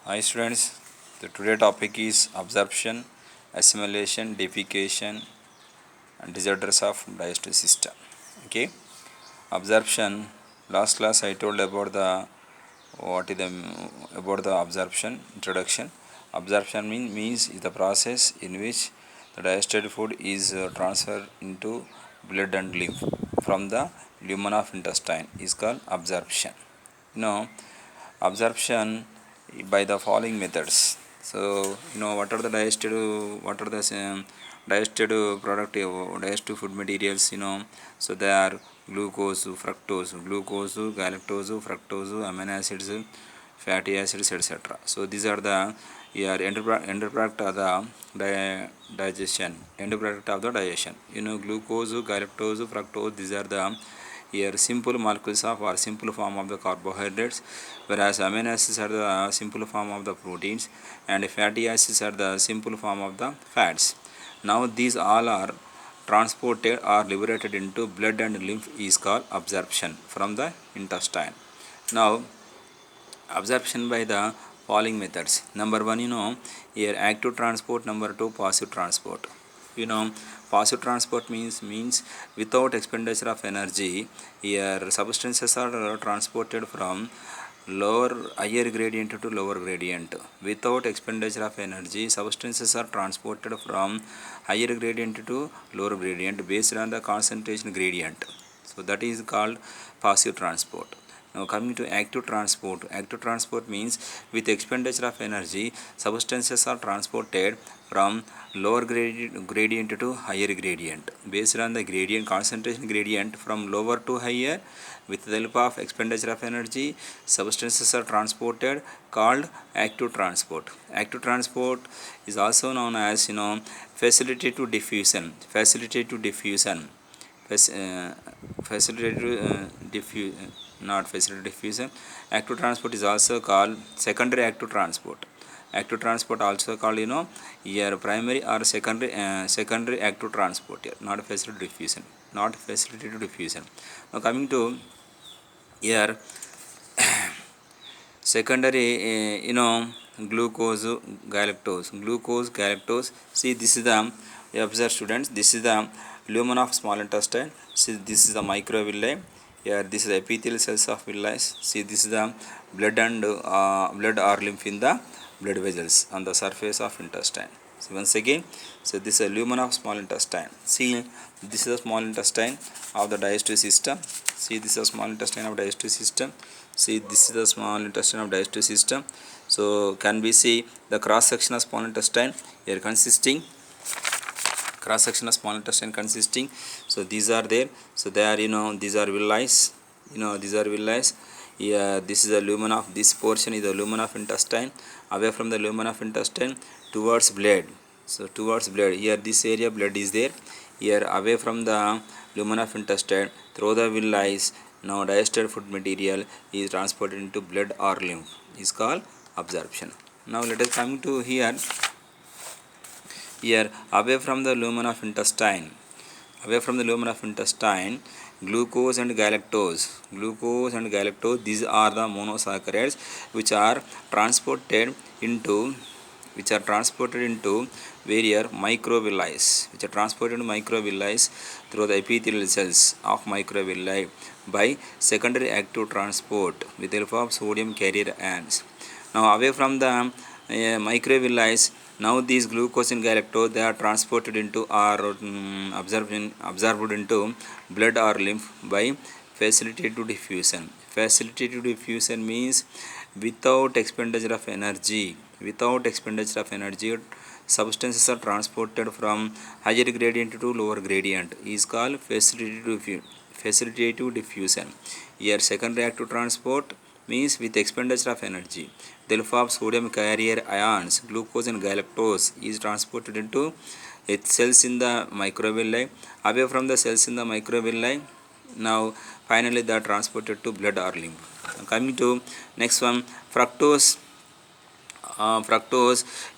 Hi students, the today topic is absorption, assimilation, defecation and disorders of digestive system. Okay, absorption. Last class I told about the what is the about the absorption introduction. Absorption means is the process in which the digested food is transferred into blood and lymph from the lumen of intestine is called absorption. Absorption by the following methods. So what are the digested product digested food materials. So they are glucose, fructose, galactose, fructose, amino acids, fatty acids, etc. So these are the end product of the digestion. End product of the digestion. Glucose, galactose, fructose. These are the here simple molecules of or simple form of the carbohydrates, whereas amino acids are the simple form of the proteins and fatty acids are the simple form of the fats. Now these all are transported or liberated into blood and lymph is called absorption from the intestine. Now absorption by the following methods. Number one, here active transport. Number two, passive transport. Passive transport means without expenditure of energy. Here substances are transported from higher gradient to lower gradient. Without expenditure of energy, substances are transported from higher gradient to lower gradient based on the concentration gradient. So that is called passive transport. Now coming to active transport means with expenditure of energy, substances are transported from lower gradient to higher gradient based on the gradient concentration gradient from lower to higher. With the help of expenditure of energy, substances are transported called active transport. Active transport is also known as facility to diffusion. Facilitated not facilitated diffusion. Active transport is also called secondary active transport. Active transport also called here primary or secondary active transport here, not facilitated diffusion. Now coming to here secondary glucose, galactose. See, this is the observe students, this is the lumen of small intestine. See, this is the microvilli. Here this is the epithelial cells of villi. See, this is the blood and blood or lymph in the blood vessels on the surface of intestine. So once again, so this is a lumen of small intestine. See, this is the small intestine of the digestive system. See, this is a small intestine of digestive system. See, this is the small intestine of digestive system. So can we see the cross section of small intestine here consisting cross section of small intestine consisting. So these are there. So they are these are villi. These are villi. Yeah, this is the lumen of this portion is the lumen of intestine. Away from the lumen of intestine towards blood. So towards blood, here this area blood is there. Here away from the lumen of intestine through the villi, now digested food material is transported into blood or lymph is called absorption. Now let us come to here away from the lumen of intestine. Glucose and galactose, these are the monosaccharides which are transported into various microvilli through the epithelial cells of microvilli by secondary active transport with the help of sodium carrier ions. Now away from the microvilli, now these glucose and galactose they are transported into or absorbed into blood or lymph by facilitated diffusion. Facilitated diffusion means without expenditure of energy. Substances are transported from higher gradient to lower gradient is called facilitative diffusion. Here secondary active transport means with expenditure of energy. The help of sodium carrier ions, glucose and galactose is transported into its cells in the microvilli. Away from the cells in the microvilli, now finally they are transported to blood or lymph. Coming to next one, fructose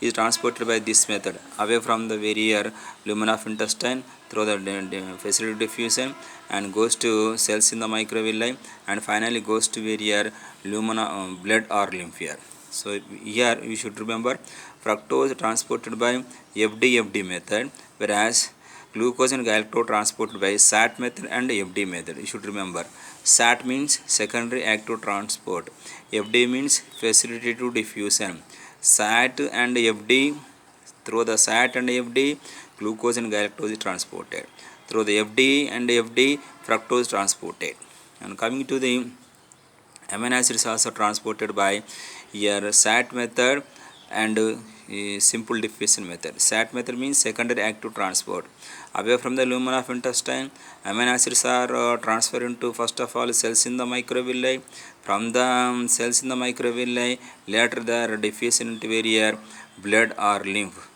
is transported by this method away from the various lumen of intestine through the facilitated diffusion and goes to cells in the microvilli and finally goes to various lumina blood or lymph here. So here you should remember fructose transported by FD method, whereas glucose and galactose transported by SAT method and FD method. You should remember SAT means secondary active transport, FD means facilitative diffusion. SAT and FD, through the SAT and FD, glucose and galactose is transported. Through the FD and FD, fructose transported. And coming to the amino acids also transported by here SAT method and simple diffusion method. SAT method means secondary active transport. Away from the lumen of intestine, amino acids are transferred into first of all cells in the microvilli. From the cells in the microvilli, later they are diffusion into various blood or lymph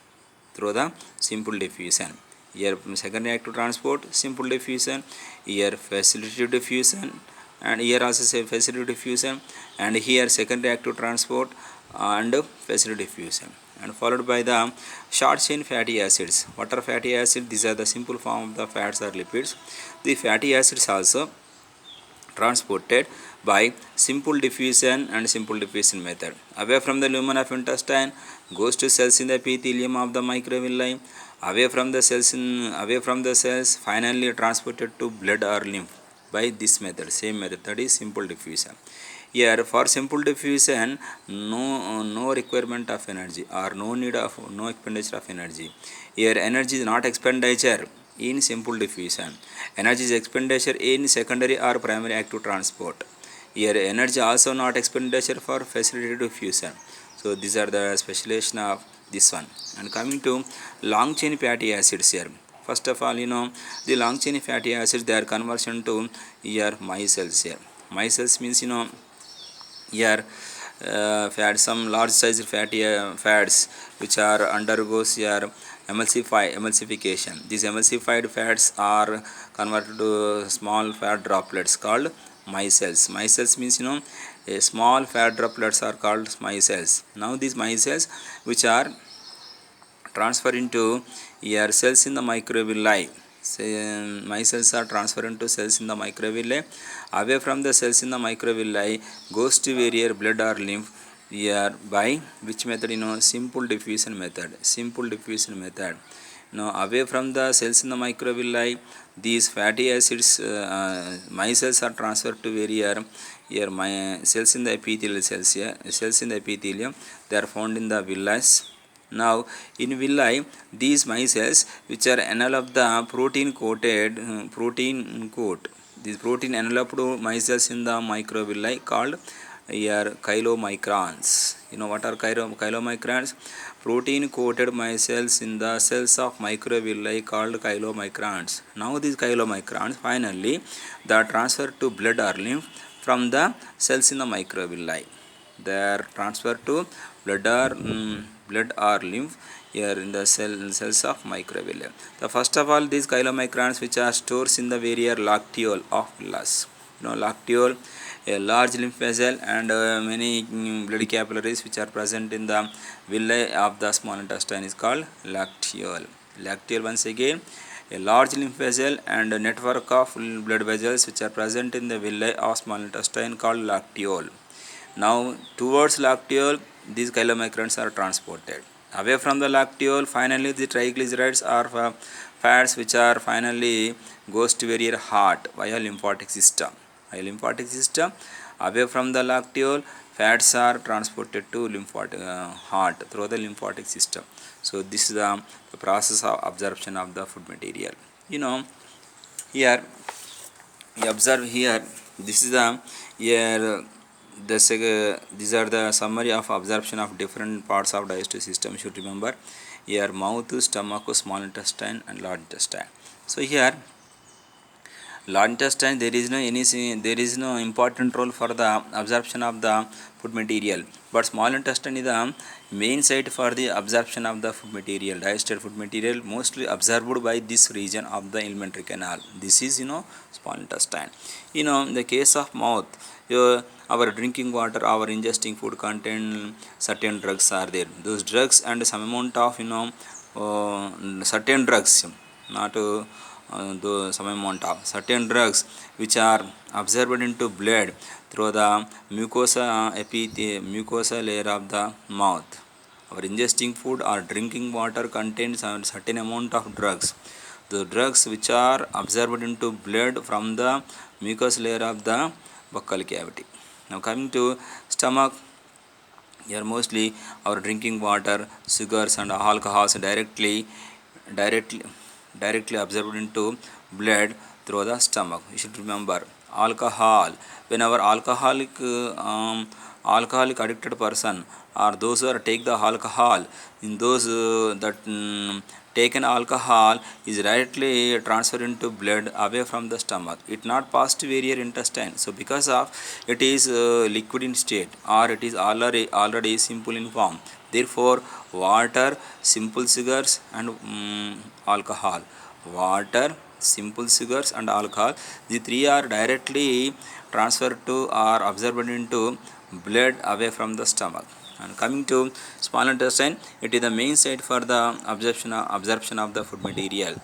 through the simple diffusion. Here secondary active transport, simple diffusion, here facilitative diffusion, and here also say facilitative diffusion, and here secondary active transport and facilitative diffusion, and followed by the short chain fatty acids. What are fatty acids? These are the simple form of the fats or lipids. The fatty acids also transported by simple diffusion and simple diffusion method. Away from the lumen of intestine, goes to cells in the epithelium of the microvilli. Away from the cells, finally transported to blood or lymph by this method, same method, that is simple diffusion. Here for simple diffusion, no requirement of energy or no expenditure of energy. Here energy is not expenditure in simple diffusion, energy is expenditure in secondary or primary active transport. Here energy also not expenditure for facilitative diffusion. So these are the specialization of this one. And coming to long chain fatty acids here, first of all, the long chain fatty acids, they are conversion to here micelles. Here micelles means here some large size fatty fats which are undergoes here emulsification. These emulsified fats are converted to small fat droplets called micelles. Micelles means a small fat droplets are called micelles. Now these micelles which are transfer into here cells in the microvilli. Micelles are transferred into cells in the microvilli. Away from the cells in the microvilli, goes to various blood or lymph here by which method? Simple diffusion method. Simple diffusion method. Now away from the cells in the microvilli, these fatty acids micelles are transferred to various here my cells in the epithelial cells. Here cells in the epithelium, they are found in the villi. Now in villi, these micelles which are enveloped the protein coated these protein enveloped micelles in the microvilli called here chylomicrons. What are chylomicrons? Protein coated micelles in the cells of microvilli called chylomicrons. Now these chylomicrons finally they are transferred to blood or lymph from the cells in the microvilli. They are transferred to blood or lymph here in the cells of microvilli. The first of all, these chylomicrons which are stores in the various lacteole of villi. Lacteole, a large lymph vessel, and many blood capillaries which are present in the villi of the small intestine is called lacteole. Lacteole, once again, a large lymph vessel and a network of blood vessels which are present in the villi of small intestine called lacteole. Now towards lacteole, these chylomicrons are transported. Away from the lacteole, finally the triglycerides are fats which are finally goes to very heart via lymphatic system. Away from the lacteole, fats are transported to lymphatic heart through the lymphatic system. So this is the process of absorption of the food material. Here you observe here, this is the here these are the summary of absorption of different parts of digestive system. You should remember here mouth, stomach, small intestine and large intestine. So here large intestine, there is no important role for the absorption of the food material, but small intestine is the main site for the absorption of the food material. Digested food material mostly absorbed by this region of the alimentary canal. This is small intestine. In the case of mouth, our drinking water, our ingesting food contain certain drugs are there. Those drugs and some amount of certain drugs, not some amount of certain drugs which are absorbed into blood through the mucosa layer of the mouth. Our ingesting food or drinking water contains a certain amount of drugs. The drugs which are absorbed into blood from the mucous layer of the buccal cavity. Now coming to stomach, here mostly our drinking water, sugars and alcohols directly directly absorbed into blood through the stomach. You should remember alcohol. Whenever alcoholic addicted person or those who are take the alcohol, in those that taken alcohol is directly transferred into blood away from the stomach. It not passed to various intestine. So because of it is liquid in state or it is already simple in form. Therefore, water, simple sugars and alcohol. Water, simple sugars and alcohol. The three are directly transferred to or absorbed into blood away from the stomach. And coming to small intestine, it is the main site for the absorption of the food material.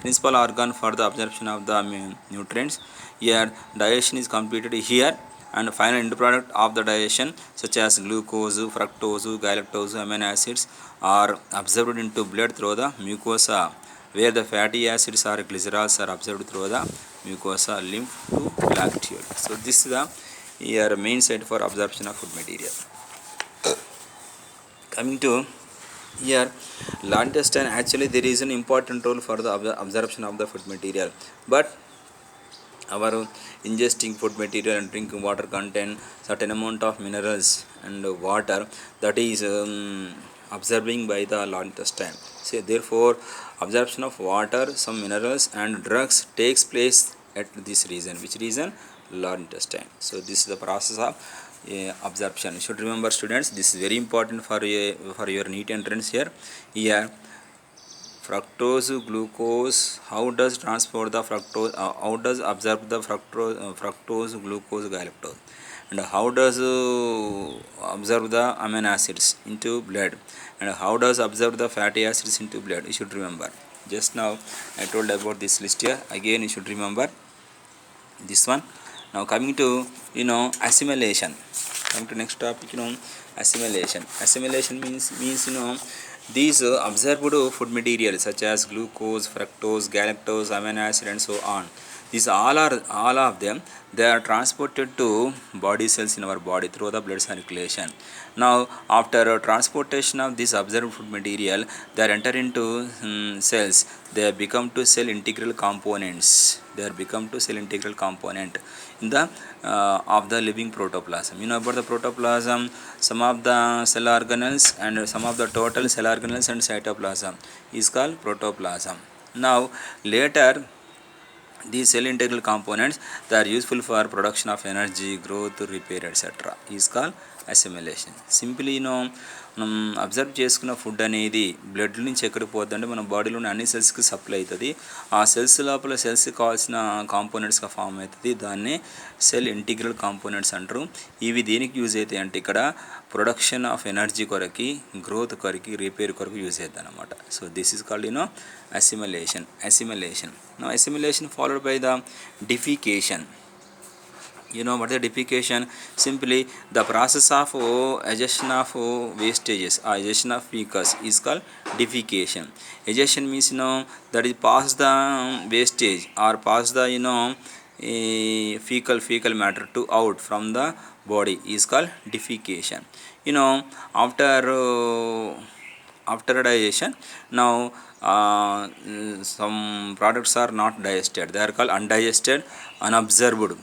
Principal organ for the absorption of the nutrients. Here, digestion is completed here, and final end product of the digestion such as glucose, fructose, galactose, amino acids are absorbed into blood through the mucosa, where the fatty acids or glycerols are absorbed through the mucosa, lymph to lacteal. So this is the here main site for absorption of food material. Coming to here, large intestine, actually there is an important role for the absorption of the food material, but our ingesting food material and drinking water contain certain amount of minerals and water that is absorbing by the large intestine. So therefore, absorption of water, some minerals and drugs takes place at this region. Which region? Large intestine. So this is the process of absorption. You should remember, students, this is very important for your NEET entrance here. Here, fructose, glucose, how does transport the fructose, how does absorb the fructose, glucose, galactose, and how does absorb the amino acids into blood, and how does absorb the fatty acids into blood. You should remember. Just now I told about this list here. Again, you should remember this one. Now coming to assimilation. Coming to next topic, assimilation. Assimilation means these absorbed food materials such as glucose, fructose, galactose, amino acid and so on. These all of them, they are transported to body cells in our body through the blood circulation. Now after transportation of this absorbed food material, they are enter into cells. They become to cell integral components. They are become to cell integral component in the of the living protoplasm. You know about the protoplasm, some of the cell organelles and some of the total cell organelles and cytoplasm is called protoplasm. Now later, these cell integral components, they are useful for production of energy, growth, repair, etc. is called assimilation. Simply మనం observe చేసుకున్న food అనేది blood నుంచి ఎక్కడికి పోతుందంటే మన బాడీలోని అన్ని సెల్స్కి supply అవుతుంది. ఆ cells లోపల సెల్స్కి కావాల్సిన కాంపోనెంట్స్గా ఫామ్ అవుతుంది. దాన్ని సెల్ ఇంటిగ్రల్ కాంపోనెంట్స్ అంటారు. ఇవి దేనికి యూజ్ అవుతాయి అంటే ఇక్కడ ప్రొడక్షన్ ఆఫ్ ఎనర్జీ కొరకి, గ్రోత్ కొరకి, రిపేర్ కొరకు యూజ్ అవుతుంది అనమాట. So this is called assimilation. Now assimilation followed by the defecation. What is the defecation? Simply the process of egestion of wastages or egestion of fecus is called defecation. Egestion means that is pass the wastage or pass the fecal matter to out from the body is called defecation. After digestion, now some products are not digested. They are called undigested, unabsorbed.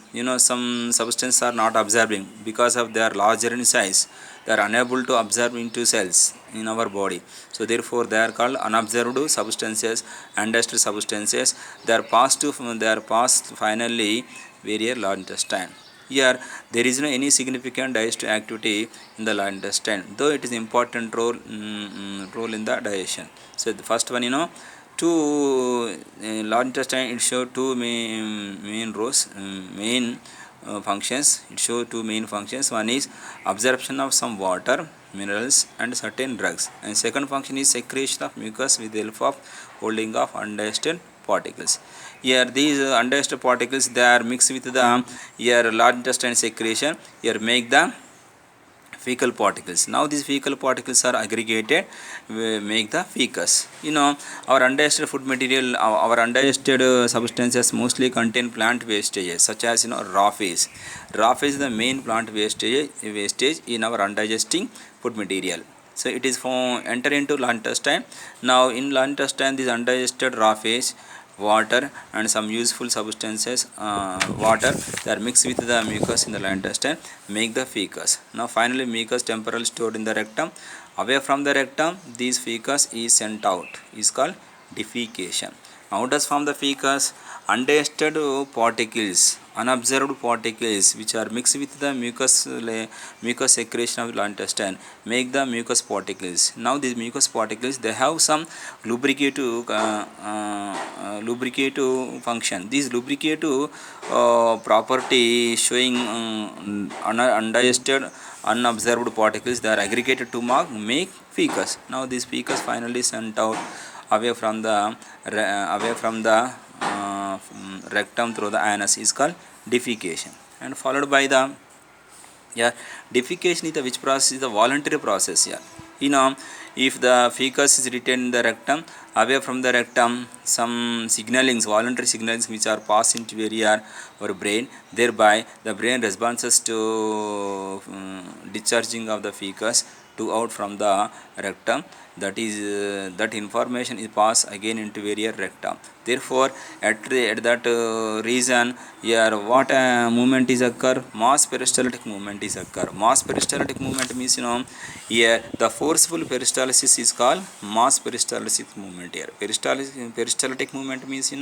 Some substances are not absorbing because of they are larger in size. They are unable to absorb into cells in our body. So therefore, they are called unabsorbed substances, undigested substances. They are passed finally various large intestine. Here there is no any significant digestive activity in the large intestine, though it is important role in the digestion. So the first one, two large intestine, it show two main rows, functions. It show two main functions. One is absorption of some water, minerals and certain drugs, and second function is secretion of mucus with the help of holding of undigested particles. Here these undigested particles, they are mixed with the here large intestine secretion, here make the fecal particles. Now these fecal particles are aggregated, make the fecus. Our undigested food material, our undigested substances mostly contain plant wastages, such as raw phase. Raw phase is the main plant wastage in our undigesting food material. So it is enter into large intestine. Now in large intestine, this undigested raw phase, water and some useful substances, water, they are mixed with the mucus in the large intestine, make the fecus. Now finally mucus temporarily stored in the rectum. Away from the rectum, this fecus is sent out, is called defecation. How does form the fecus? Undigested particles, unobserved particles which are mixed with the mucus secretion of the intestine, make the mucus particles. Now these mucus particles, they have some lubricative function. This lubricative property showing undigested unobserved particles, they are aggregated to make fecus. Now this fecus finally sent out away from the rectum through the anus, is called defecation. And followed by the defecation is the which process? Is the voluntary process. If the fecus is retained in the rectum, away from the rectum, some signalings, voluntary signalings which are passed into our brain, thereby the brain responses to discharging of the fecus to out from the rectum. That is that information is passed again into rectum. Therefore at that reason, here what movement is occur? Mass peristaltic movement is occur. Mass peristaltic movement means here the forceful peristalsis is called mass peristaltic movement. Here peristaltic movement means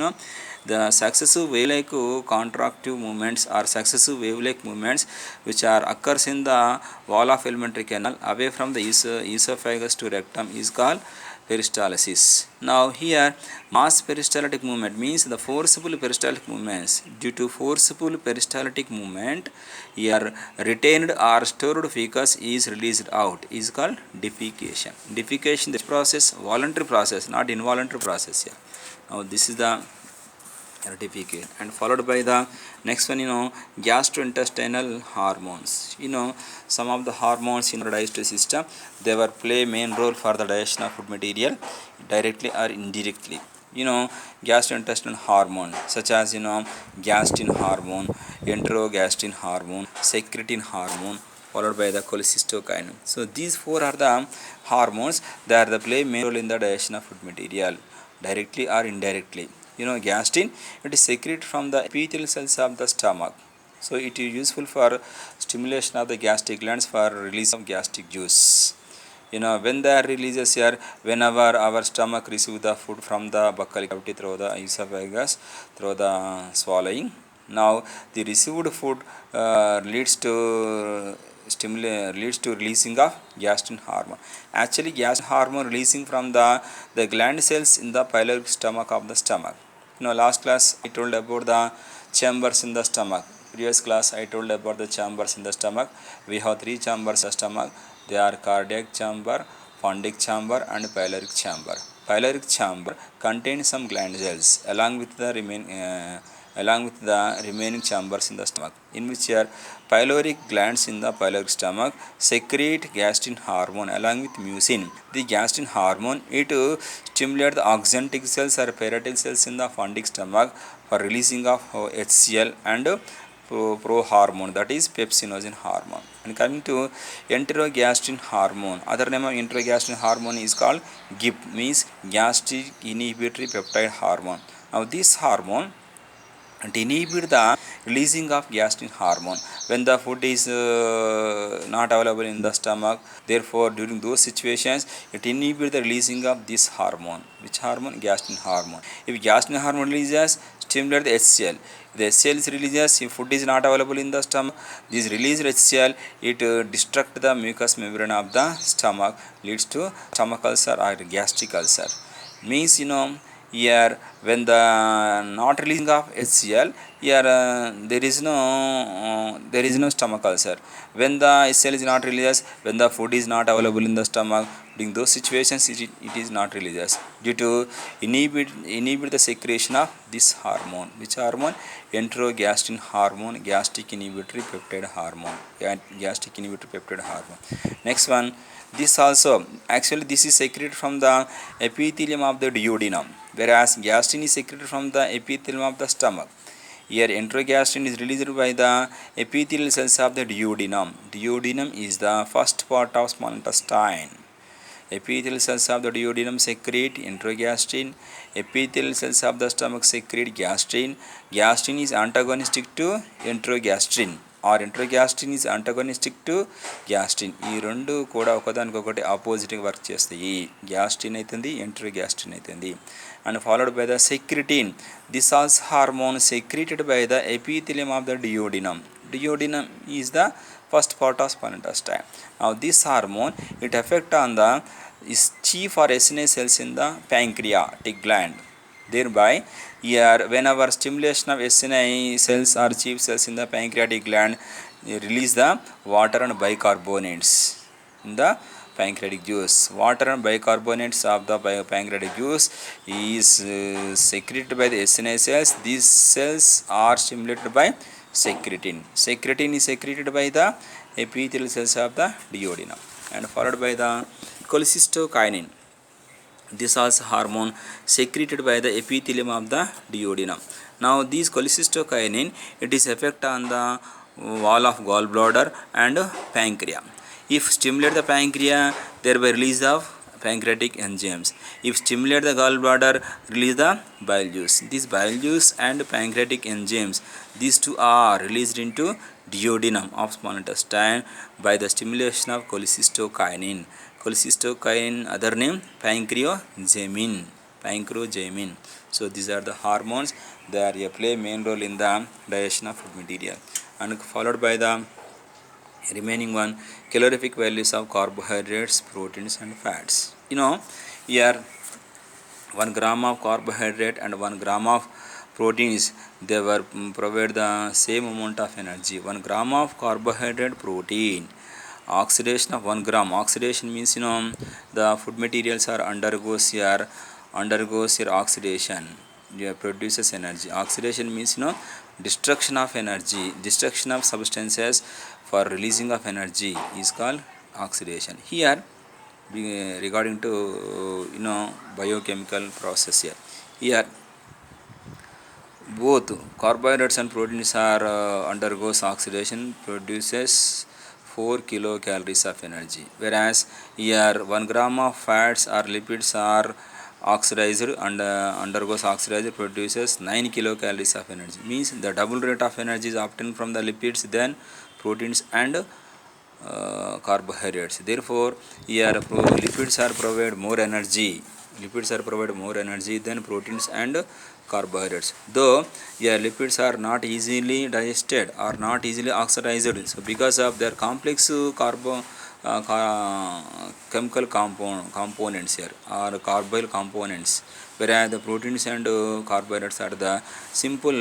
the successive wave-like contractive movements or successive wave-like movements which are occurs in the wall of alimentary canal away from the esophagus to rectum is called peristalsis. Now here mass peristaltic movement means the forcible peristaltic movements. Due to forcible peristaltic movement, here retained or stored fecus is released out, is called defecation. Defecation, this process, voluntary process, not involuntary process here. Now this is the defecation. And followed by the next one, gastrointestinal hormones. Some of the hormones in the digestive system, they will play main role for the digestion of food material directly or indirectly. Gastrointestinal hormone such as gastrin hormone, enterogastrin hormone, secretin hormone, followed by the cholecystokinin. So these four are the hormones that are the play main role in the digestion of food material directly or indirectly. Gastrin, it is secreted from the epithelial cells of the stomach. So it is useful for stimulation of the gastric glands for release of gastric juice. When they are releases here, whenever our stomach receives the food from the buccal cavity through the esophagus, through the swallowing. Now the received food leads to releasing of gastrin hormone. Actually, gastrin hormone releasing from the gland cells in the pyloric stomach of the stomach. Last class I told about the chambers in the stomach. Previous class I told about the chambers in the stomach. We have three chambers in the stomach. They are cardiac chamber, fundic chamber and pyloric chamber. Pyloric chamber contains some gland cells along with the remaining chambers in the stomach, in which are pyloric glands in the pyloric stomach secrete gastrin hormone along with mucin. The gastrin hormone, it stimulates the axanthic cells or parietal cells in the fundic stomach for releasing of HCl and prohormone, that is pepsinogen hormone. And coming to enterogastrin hormone, other name of enterogastrin hormone is called GIP, means gastric inhibitory peptide hormone. Now this hormone inhibit the releasing of gastrin hormone when the food is not available in the stomach. Therefore during those situations it inhibits the releasing of this hormone. Which hormone? Gastrin hormone. If gastrin hormone releases, stimulate the HCl. If the HCl is releases, if food is not available in the stomach, this released HCl, it destruct the mucous membrane of the stomach, leads to stomach ulcer or gastric ulcer. Means here when the not releasing of HCl, here there is no stomach ulcer. When the HCl is not released, when the food is not available in the stomach, during those situations it is not released due to inhibit the secretion of this hormone. Which hormone? Enterogastrin hormone, gastric inhibitory peptide hormone, gastric inhibitory peptide hormone. Next one, this also actually this is secreted from the epithelium of the duodenum, whereas gastrin is secreted from the epithelium of the stomach. Here enterogastrin is released by the epithelial cells of the duodenum. Duodenum is the first part of small intestine. Epithelial cells of the duodenum secrete enterogastrin. Epithelial cells of the stomach secrete gastrin. Gastrin is antagonistic to enterogastrin, or enterogastrin is antagonistic to gastrin. ఈ రెండు కూడా ఒకదానికొకటి ఆపోజిట్గా work చేస్తాయి. Gastrin అవుతుంది, ఎంటరోగ్యాస్ట్రిన్ అవుతుంది. And followed by the secretin. This is hormone secreted by the epithelium of the duodenum. Duodenum is the first part of small intestine. Now this hormone, it affect on the is chief or SNA cells in the pancreatic gland. Thereby, here whenever stimulation of SNA cells or chief cells in the pancreatic gland, release the water and bicarbonates in the pancreatic juice. Water and bicarbonates of the pancreatic juice is secreted by the SNA cells. These cells are stimulated by secretin. Secretin is secreted by the epithelial cells of the duodenum, and followed by the cholecystokinin. This is hormone secreted by the epithelium of the duodenum. Now this cholecystokinin, it is effect on the wall of gallbladder and pancreas. If stimulate the pancreas, thereby release of pancreatic enzymes. If stimulate the gallbladder, release the bile juice. This bile juice and pancreatic enzymes, these two are released into duodenum of small intestine by the stimulation of cholecystokinin. Cholecystokinin, other name pancreogemin. Pancreogemin. So these are the hormones. They play main role in the digestion of food material. And followed by the remaining one, calorific values of carbohydrates, proteins and fats. Here 1 gram of carbohydrate and 1 gram of proteins, they were provide the same amount of energy. 1 gram of carbohydrate, protein, oxidation of 1 gram. Oxidation means the food materials are undergoes your oxidation, produces energy. Oxidation means destruction of energy, destruction of substances for releasing of energy is called oxidation. Here regarding to biochemical process, here both carbohydrates and proteins are undergoes oxidation, produces 4 kilocalories of energy, whereas here 1 gram of fats or lipids are oxidized and undergoes oxidized, produces 9 kilocalories of energy. Means the double rate of energy is obtained from the lipids than proteins and carbohydrates. Therefore here lipids are provide more energy. Lipids are provide more energy than proteins and carbohydrates. Though lipids are not easily digested or not easily oxidized, so because of their complex chemical components here or carbohyl components, whereas the proteins and carbohydrates are the simple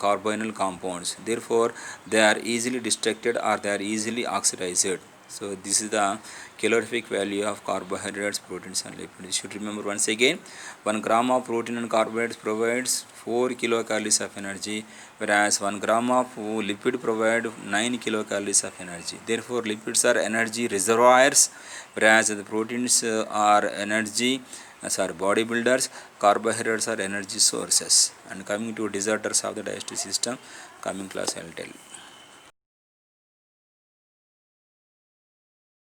carbonyl compounds. Therefore they are easily destructed or they are easily oxidized. So this is the calorific value of carbohydrates, proteins and lipids. You should remember once again, 1 gram of protein and carbohydrates provides 4 kilocalories of energy, whereas 1 gram of lipid provide 9 kilocalories of energy. Therefore lipids are energy reservoirs, whereas the proteins are energy bodybuilders, carbohydrates are energy sources. And coming to disorders of the digestive system, coming class I will tell.